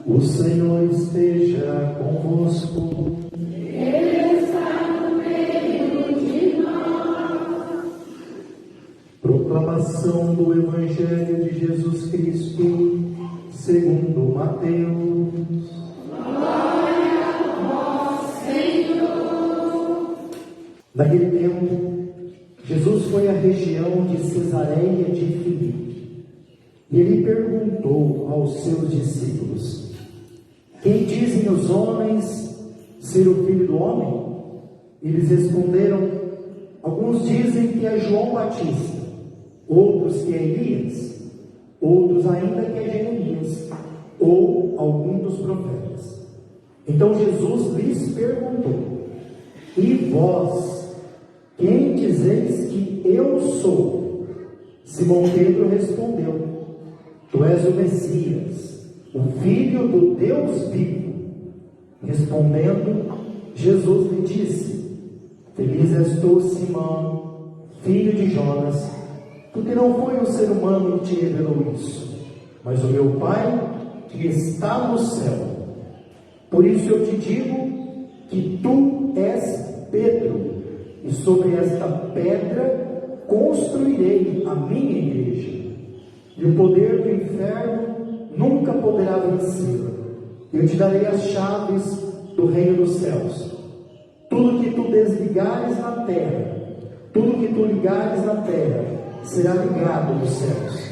O Senhor esteja convosco. Ele está no meio de nós. Proclamação do Evangelho de Jesus Cristo, segundo Mateus. Glória a vós, Senhor. Naquele tempo, Jesus foi à região de Cesareia de Filipe. E ele perguntou aos seus discípulos: quem dizem os homens ser o Filho do Homem? Eles responderam: alguns dizem que é João Batista, outros que é Elias, outros ainda que é Jeremias, ou algum dos profetas. Então Jesus lhes perguntou: e vós, quem dizeis que eu sou? Simão Pedro respondeu: tu és o Messias, o Filho do Deus vivo. Respondendo, Jesus lhe disse: feliz és tu, Simão, filho de Jonas, porque não foi o ser humano que te revelou isso, mas o meu Pai que está no céu. Por isso eu te digo que tu és Pedro, e sobre esta pedra construirei a minha igreja, e o poder do inferno nunca poderá vencê-la. Eu te darei as chaves do reino dos céus. Tudo que tu desligares na terra, tudo que tu ligares na terra, será ligado nos céus.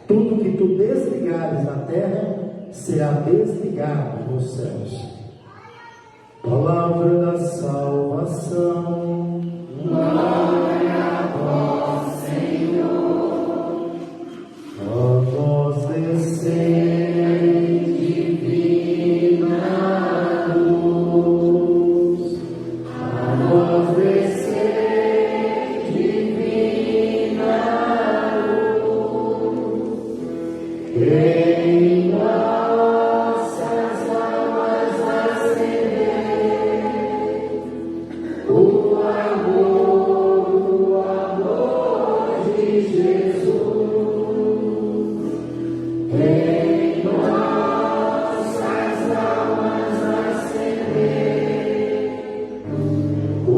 Tudo que tu desligares na terra, será desligado nos céus. Palavra da salvação. Glória a vós, Senhor. A vós descende divina luz, a vós descende divina luz, em nossas almas acender o amor de Jesus. Em nossas almas acender o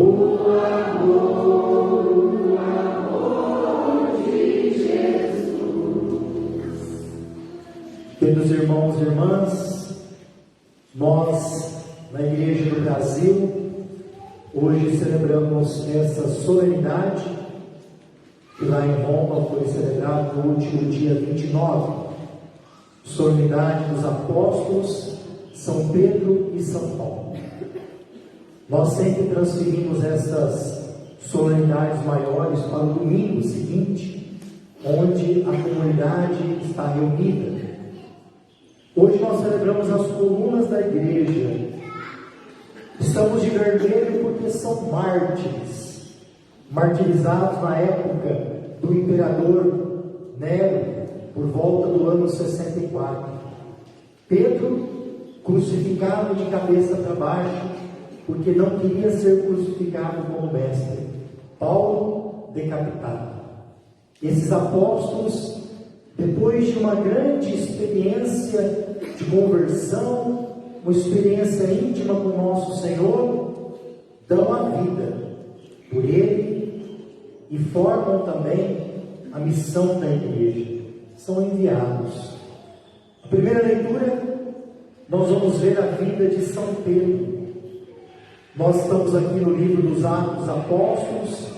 amor de Jesus. Queridos irmãos e irmãs, nós, na Igreja do Brasil, hoje celebramos essa solenidade que lá em Roma foi celebrada no último dia 29, solenidade dos apóstolos São Pedro e São Paulo. Nós sempre transferimos essas solenidades maiores para o domingo seguinte, onde a comunidade está reunida. Hoje nós celebramos as colunas da igreja. Estamos de vermelho porque são mártires, martirizados na época do imperador Nero, por volta do ano 64. Pedro, crucificado de cabeça para baixo, porque não queria ser crucificado como mestre. Paulo, decapitado. Esses apóstolos, depois de uma grande experiência de conversão, uma experiência íntima com o nosso Senhor, dão a vida por Ele e formam também a missão da igreja. São enviados. A primeira leitura, nós vamos ver a vida de São Pedro. Nós estamos aqui no livro dos Atos dos Apóstolos,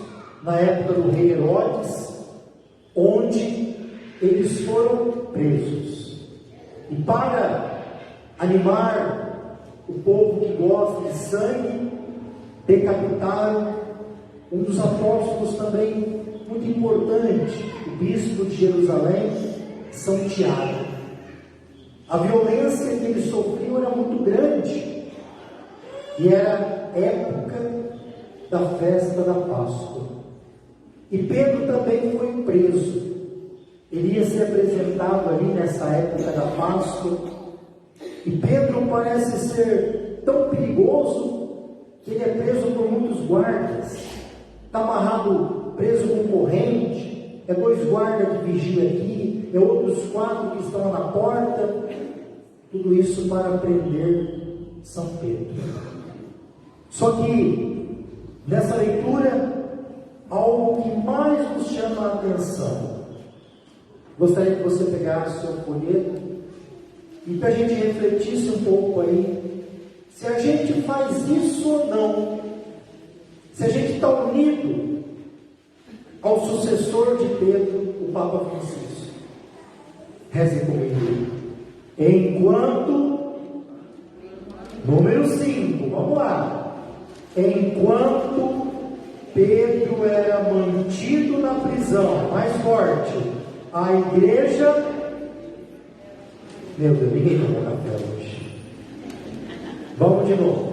na época do rei Herodes, onde eles foram presos. E para animar o povo que gosta de sangue, decapitaram um dos apóstolos também muito importante, o bispo de Jerusalém, São Tiago. A violência que eles sofriam era muito grande, e era época da festa da Páscoa. E Pedro também foi preso. Ele ia ser apresentado ali nessa época da Páscoa, e Pedro parece ser tão perigoso que ele é preso por muitos guardas. Está amarrado, preso com corrente, é 2 guardas que vigiam aqui, é outros 4 que estão na porta. Tudo isso para prender São Pedro. Só que, nessa leitura, algo que mais nos chama a atenção. Gostaria que você pegasse o seu folheto e que a gente refletisse um pouco aí, se a gente faz isso ou não, se a gente está unido ao sucessor de Pedro, o Papa Francisco. Reze comigo. Enquanto, número 5, vamos lá. Enquanto Pedro era mantido na prisão, mais forte, a igreja. Meu Deus, ninguém tomou café hoje. Vamos de novo.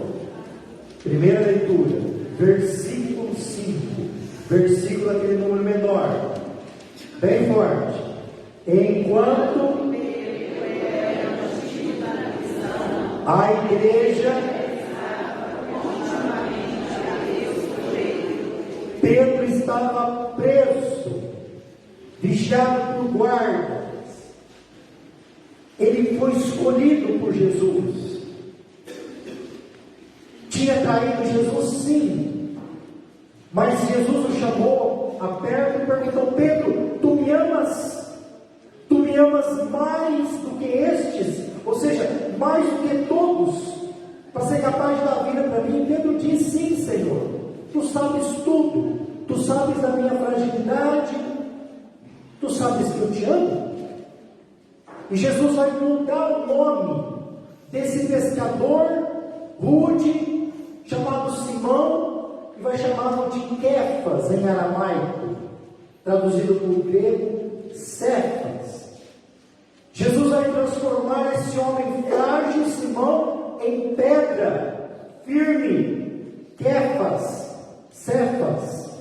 Primeira leitura, versículo 5. Versículo aquele número menor. Bem forte. Enquanto a igreja, Pedro estava preso, vigiado por guardas. Ele foi escolhido por Jesus. Tinha traído Jesus, sim, mas Jesus o chamou a perto e perguntou: Pedro, tu me amas? Tu me amas mais do que estes? Ou seja, mais do que todos, para ser capaz de dar vida para mim? Pedro disse: sim, Senhor, tu sabes tudo, tu sabes da minha fragilidade, tu sabes que eu te amo. E Jesus vai mudar o nome desse pescador rude, chamado Simão, e vai chamá-lo de Kefas, em aramaico, traduzido por grego, Cefas. Jesus vai transformar esse homem frágil, Simão, em pedra firme, Kefas, Cefas.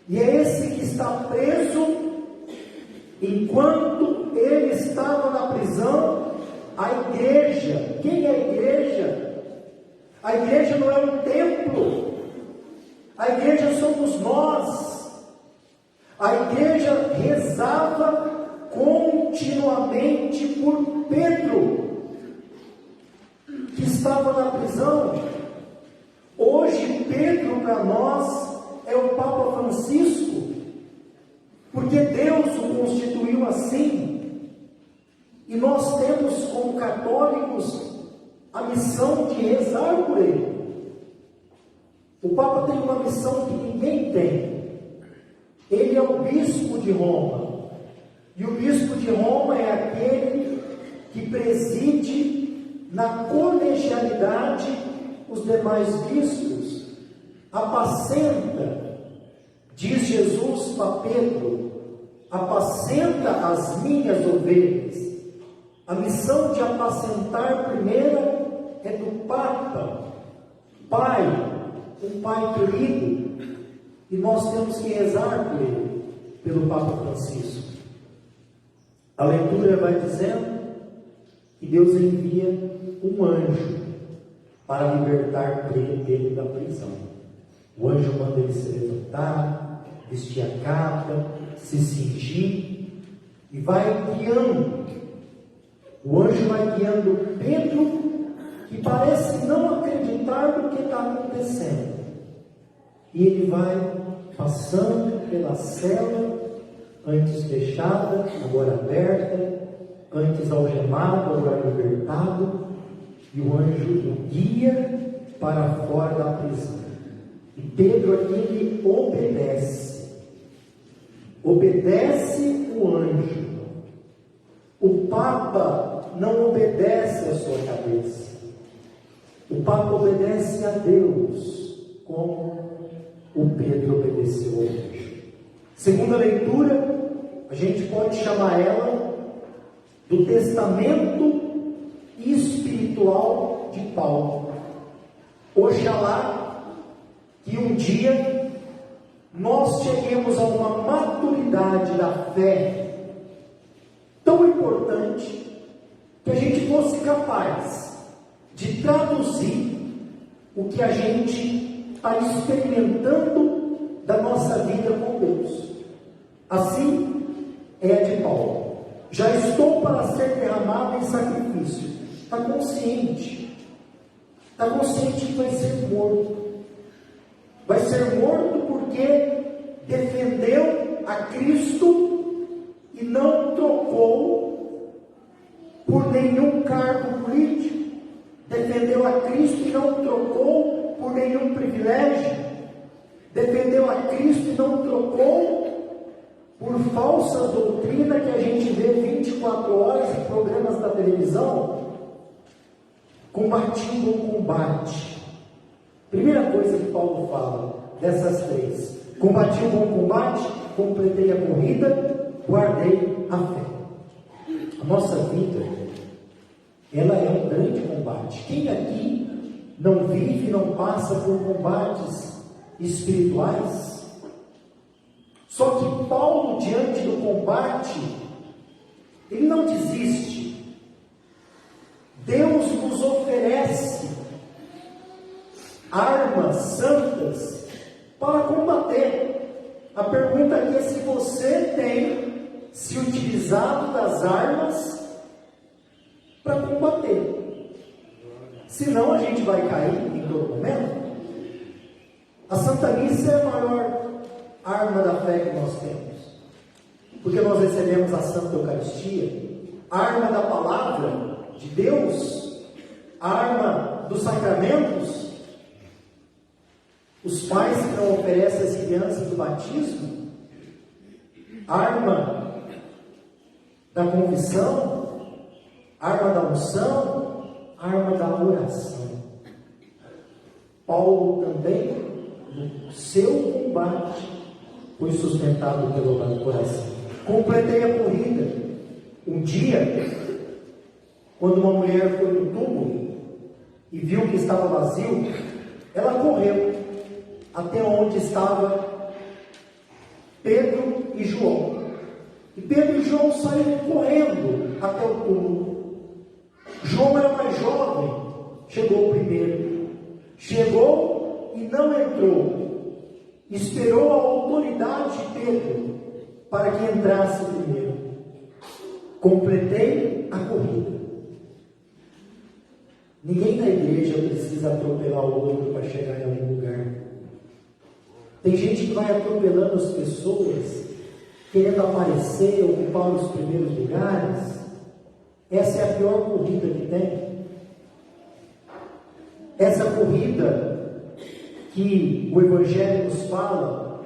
E é esse que está preso. Enquanto ele estava na prisão, a igreja, quem é a igreja? A igreja não é um templo, a igreja somos nós. A igreja rezava continuamente por Pedro, que estava na prisão. Hoje Pedro para nós é o Papa Francisco, porque Deus o constituiu assim, e nós temos como católicos a missão de rezar por ele. O Papa tem uma missão que ninguém tem. Ele é o bispo de Roma, e o bispo de Roma é aquele que preside na colegialidade os demais bispos, apacenta. Diz Jesus para Pedro: apacenta as minhas ovelhas. A missão de apacentar primeira é do Papa, Pai, um Pai querido, e nós temos que rezar por ele, pelo Papa Francisco. A leitura vai dizendo que Deus envia um anjo para libertar ele da prisão. O anjo manda ele se levantar, vestir a capa, se cingir e vai guiando. O anjo vai guiando Pedro, que parece não acreditar no que está acontecendo. E ele vai passando pela cela, antes fechada, agora aberta, antes algemado, agora libertado, e o anjo o guia para fora da prisão. E Pedro aqui, ele obedece o anjo. O Papa não obedece a sua cabeça, o Papa obedece a Deus, como o Pedro obedeceu ao anjo. Segunda leitura, a gente pode chamar ela do testamento espiritual de Paulo. Oxalá que um dia nós cheguemos a uma maturidade da fé tão importante que a gente fosse capaz de traduzir o que a gente está experimentando da nossa vida com Deus. Assim é a de Paulo. Já estou para ser derramado em sacrifício. Está consciente. Está consciente que vai ser morto. Vai ser morto porque defendeu a Cristo e não trocou por nenhum cargo político. Defendeu a Cristo e não trocou por nenhum privilégio. Defendeu a Cristo e não trocou por falsa doutrina que a gente vê 24 horas em programas da televisão. Combati um bom combate. Primeira coisa que Paulo fala dessas três: combati um bom combate, completei a corrida, guardei a fé. A nossa vida, ela é um grande combate. Quem aqui não vive, não passa por combates espirituais? Só que Paulo, diante do combate, ele não desiste. Deus nos oferece armas santas para combater. A pergunta aqui é se você tem se utilizado das armas para combater. Senão a gente vai cair em todo momento. A Santa Missa é a maior arma da fé que nós temos, porque nós recebemos a Santa Eucaristia, a arma da palavra de Deus, a arma dos sacramentos. Os pais que não oferecem às crianças do batismo, arma da confissão, arma da unção, arma da oração. Paulo também, no seu combate, foi sustentado pelo coração. Completei a corrida. Um dia, quando uma mulher foi no túmulo e viu que estava vazio, ela correu até onde estava Pedro e João. E Pedro e João saíram correndo até o túmulo. João era mais jovem, chegou primeiro. Chegou e não entrou. Esperou a autoridade de Pedro para que entrasse primeiro. Completei a corrida. Ninguém na igreja precisa atropelar o outro para chegar em algum lugar. Tem gente que vai atropelando as pessoas, querendo aparecer, ocupar os primeiros lugares. Essa é a pior corrida que tem. Essa corrida que o Evangelho nos fala,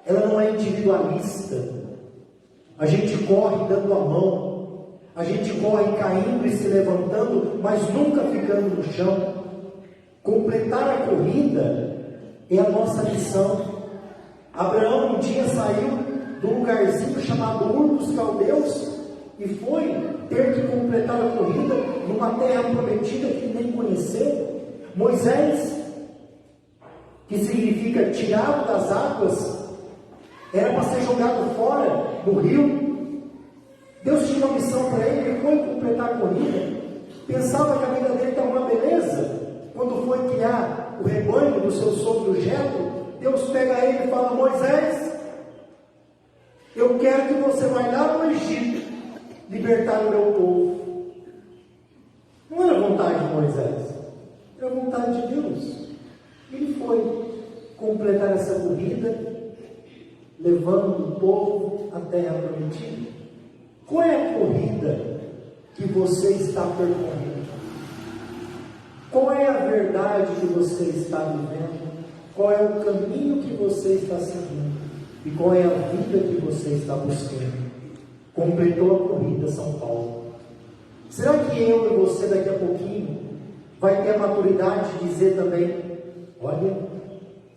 ela não é individualista. A gente corre dando a mão, a gente corre caindo e se levantando, mas nunca ficando no chão. Completar a corrida é a nossa missão. Abraão um dia saiu de um lugarzinho chamado Ur dos Caldeus e foi ter que completar a corrida numa terra prometida que nem conheceu. Moisés, que significa tirado das águas, era para ser jogado fora no rio. Deus tinha uma missão para ele, ele foi completar a corrida. Pensava que a vida dele estava uma beleza. Quando foi criar o rebanho do seu sogro Jetro, Deus pega ele e fala: Moisés, eu quero que você vá lá no Egito libertar o meu povo. Não era vontade de Moisés, era vontade de Deus. Ele foi completar essa corrida, levando o povo à terra prometida. Qual é a corrida que você está percorrendo? Qual é a verdade que você está vivendo? Qual é o caminho que você está seguindo? E qual é a vida que você está buscando? Completou a corrida, São Paulo. Será que eu e você daqui a pouquinho vai ter a maturidade de dizer também: olha,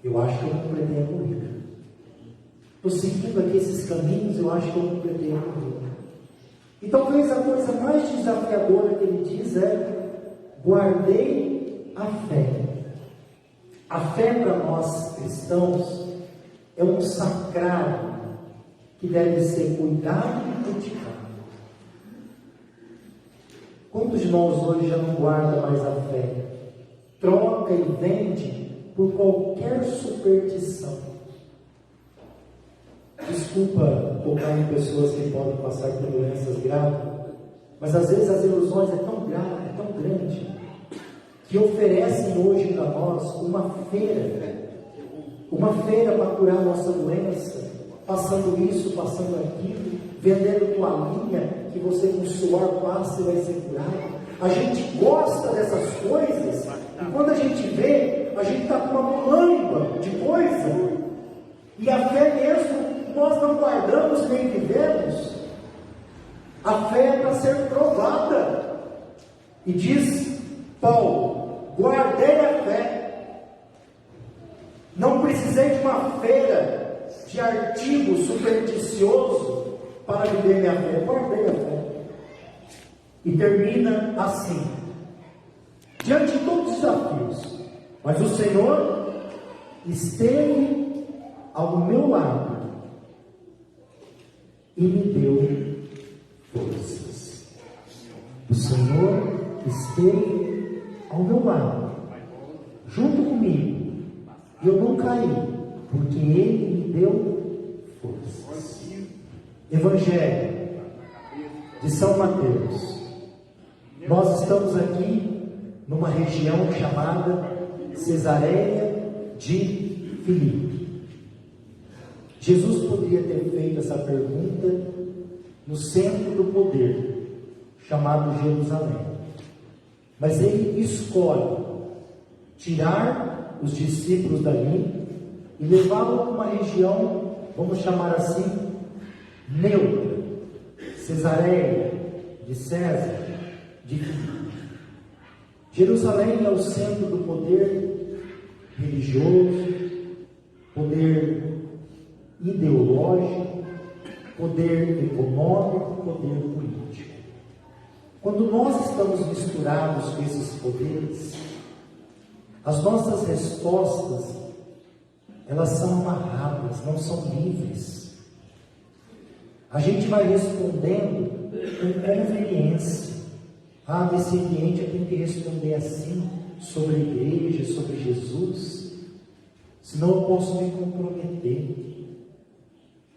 eu acho que eu completei a corrida. Estou seguindo aqui esses caminhos, eu acho que eu completei a corrida. E talvez a coisa mais desafiadora que ele diz é: guardei a fé. A fé para nós cristãos é um sacrário que deve ser cuidado e praticado. Quantos de nós hoje já não guarda mais a fé? Troca e vende por qualquer superstição. desculpa tocar em pessoas que podem passar por doenças graves, mas às vezes as ilusões é tão grande, que oferecem hoje para nós uma feira para curar a nossa doença, passando isso, passando aquilo, vendendo toalhinha, que você com suor passa e vai ser curado. A gente gosta dessas coisas, e quando a gente vê, a gente está com uma mulamba de coisa, e a fé mesmo, nós não guardamos nem vivemos. A fé é para ser provada, e diz Paulo: guardei a fé, não precisei de uma feira de artigo supersticioso para viver minha fé, guardei a fé. E termina assim: diante de todos os desafios, mas o Senhor esteve ao meu lado e me deu forças. O Senhor esteve ao meu lado, junto comigo, e eu não caí, porque Ele me deu forças. Evangelho de São Mateus. Nós estamos aqui numa região chamada Cesareia de Filipe. Jesus poderia ter feito essa pergunta no centro do poder, chamado Jerusalém. Mas ele escolhe tirar os discípulos dali e levá-los para uma região, vamos chamar assim, neutra, Cesareia de César, de Filipe. Jerusalém é o centro do poder religioso, poder ideológico, poder econômico, poder político. Quando nós estamos misturados com esses poderes, as nossas respostas, elas são amarradas, não são livres. A gente vai respondendo com conveniência. Nesse ambiente eu tenho que responder assim, sobre a igreja, sobre Jesus, senão eu posso me comprometer.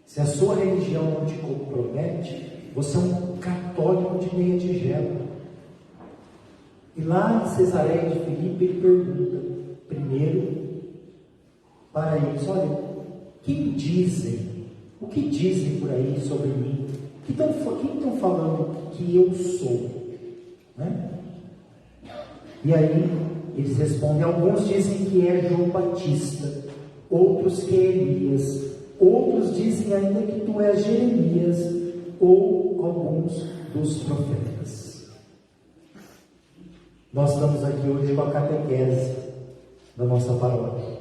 Se a sua religião não te compromete, você é um católico de meia tigela. E lá em Cesareia de Filipe, ele pergunta primeiro para eles: olha, o que dizem por aí sobre mim? Quem estão falando que eu sou? Né? E aí eles respondem: alguns dizem que é João Batista, outros que é Elias, outros dizem ainda que tu és Jeremias ou alguns dos profetas. Nós estamos aqui hoje com a catequese da nossa paróquia.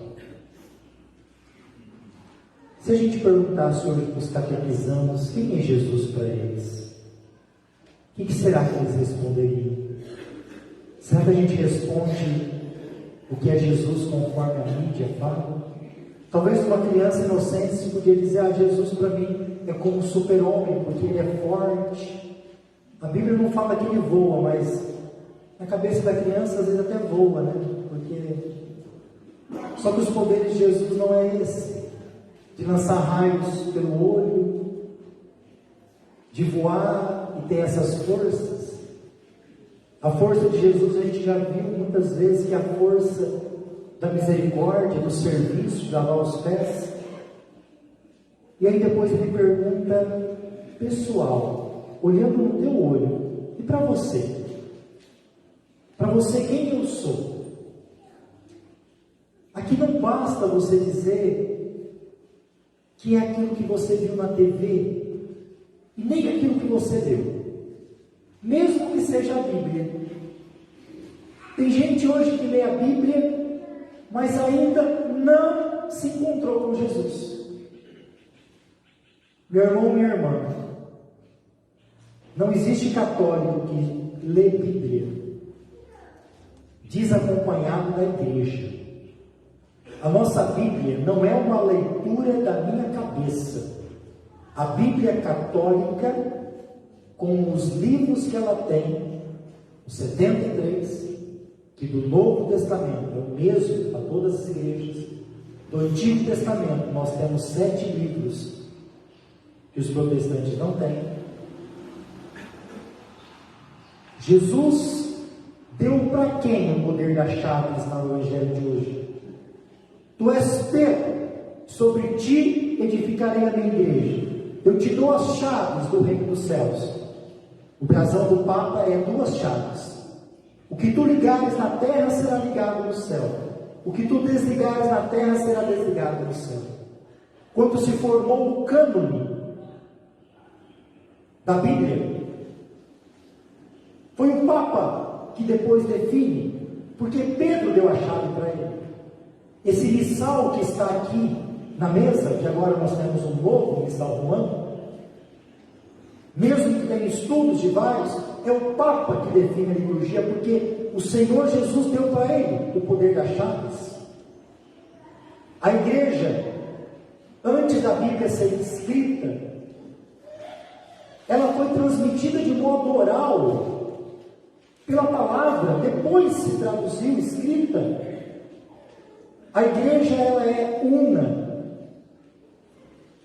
Se a gente perguntasse hoje para os catequizandos quem é Jesus para eles, o que será que eles responderiam? Será que a gente responde o que é Jesus conforme a mídia fala? Talvez uma criança inocente podia dizer: Jesus para mim é como um super-homem, porque ele é forte. A Bíblia não fala que ele voa, mas na cabeça da criança às vezes até voa, né? Só que os poderes de Jesus não é esse, de lançar raios pelo olho, de voar e ter essas forças. A força de Jesus a gente já viu muitas vezes, que é a força da misericórdia, do serviço, de lavar os pés. E aí depois ele pergunta, pessoal, olhando no teu olho: e para você? Para você, quem eu sou? Aqui não basta você dizer que é aquilo que você viu na TV, e nem aquilo que você leu, mesmo que seja a Bíblia. Tem gente hoje que lê a Bíblia, mas ainda não se encontrou com Jesus. Meu irmão, minha irmã, não existe católico que lê Bíblia desacompanhado da igreja. A nossa Bíblia não é uma leitura da minha cabeça. A Bíblia católica, com os livros que ela tem, os 73, que do Novo Testamento é o mesmo para todas as igrejas. Do Antigo Testamento nós temos 7 livros que os protestantes não têm. Jesus deu para quem o poder das chaves no Evangelho de hoje? Tu és Pedro, sobre ti edificarei a minha igreja. Eu te dou as chaves do reino dos céus. O brasão do Papa é 2 chaves. O que tu ligares na terra será ligado no céu. O que tu desligares na terra será desligado no céu. Quando se formou o cânone da Bíblia, foi o Papa que depois define, porque Pedro deu a chave para ele. Esse missal que está aqui na mesa, que agora nós temos um novo missal romano, mesmo que tenha estudos de vários, é o Papa que define a liturgia, porque o Senhor Jesus deu para ele o poder das chaves. A igreja, antes da Bíblia ser escrita, ela foi transmitida de modo oral, pela palavra, depois se traduziu, escrita. A igreja, ela é una,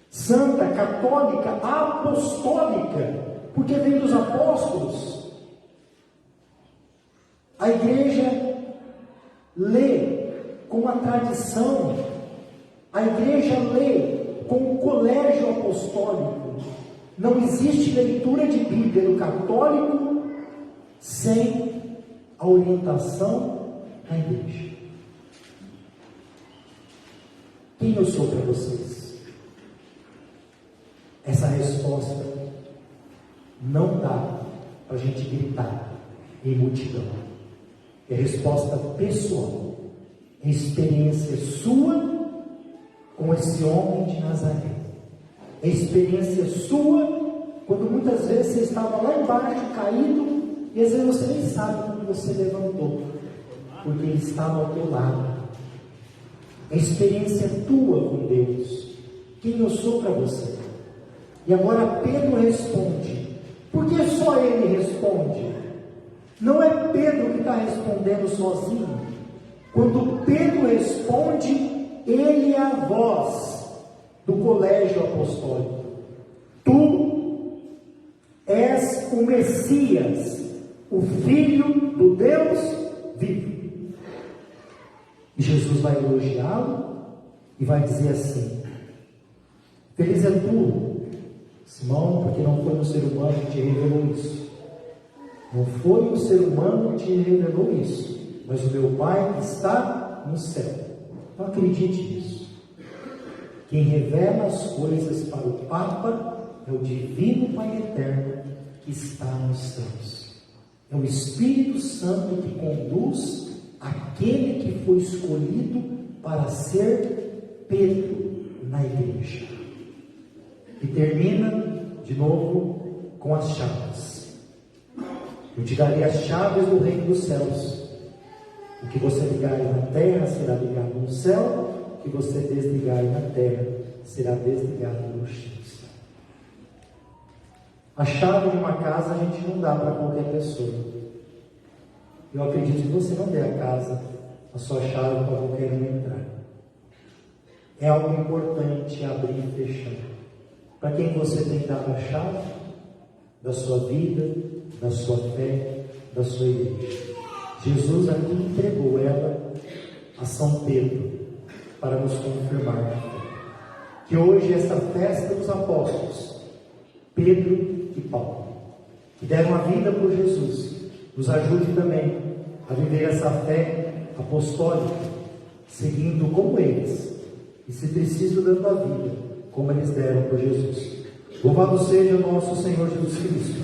santa, católica, apostólica, porque vem dos apóstolos. A igreja lê com a tradição, a igreja lê com o colégio apostólico. Não existe leitura de Bíblia no católico sem a orientação da igreja. Quem eu sou para vocês? Essa resposta não dá para a gente gritar em multidão. É resposta pessoal. É experiência sua com esse homem de Nazaré. É experiência sua quando muitas vezes você estava lá embaixo, caído, e às vezes você nem sabe quando você levantou, porque ele estava ao teu lado. É experiência tua com Deus. Quem eu sou para você? E agora Pedro responde. Por que só ele responde? Não é Pedro que está respondendo sozinho. Quando Pedro responde, ele é a voz do colégio apostólico. Tu és o Messias, o Filho do Deus vivo. E Jesus vai elogiá-lo e vai dizer assim: feliz é tu, Simão, porque não foi um ser humano que te revelou isso. Não foi um ser humano que te revelou isso, mas o meu Pai que está no céu. Então acredite nisso. Quem revela as coisas para o Papa é o Divino Pai Eterno que está nos céus. É o Espírito Santo que conduz aquele que foi escolhido para ser Pedro na igreja. E termina de novo com as chaves. Eu te darei as chaves do reino dos céus. O que você ligar na terra será ligado no céu, o que você desligar na terra será desligado no céu. A chave de uma casa a gente não dá para qualquer pessoa. Eu acredito que você não der a casa, a sua chave para qualquer um entrar. É algo importante abrir e fechar. Para quem você tem dado a chave da sua vida, da sua fé, da sua igreja. Jesus aqui entregou ela a São Pedro para nos confirmar na fé. Que hoje essa festa dos apóstolos, Pedro e Paulo, que deram a vida por Jesus, nos ajude também a viver essa fé apostólica, seguindo como eles, e se preciso dando a vida, como eles deram por Jesus. Louvado seja o nosso Senhor Jesus Cristo.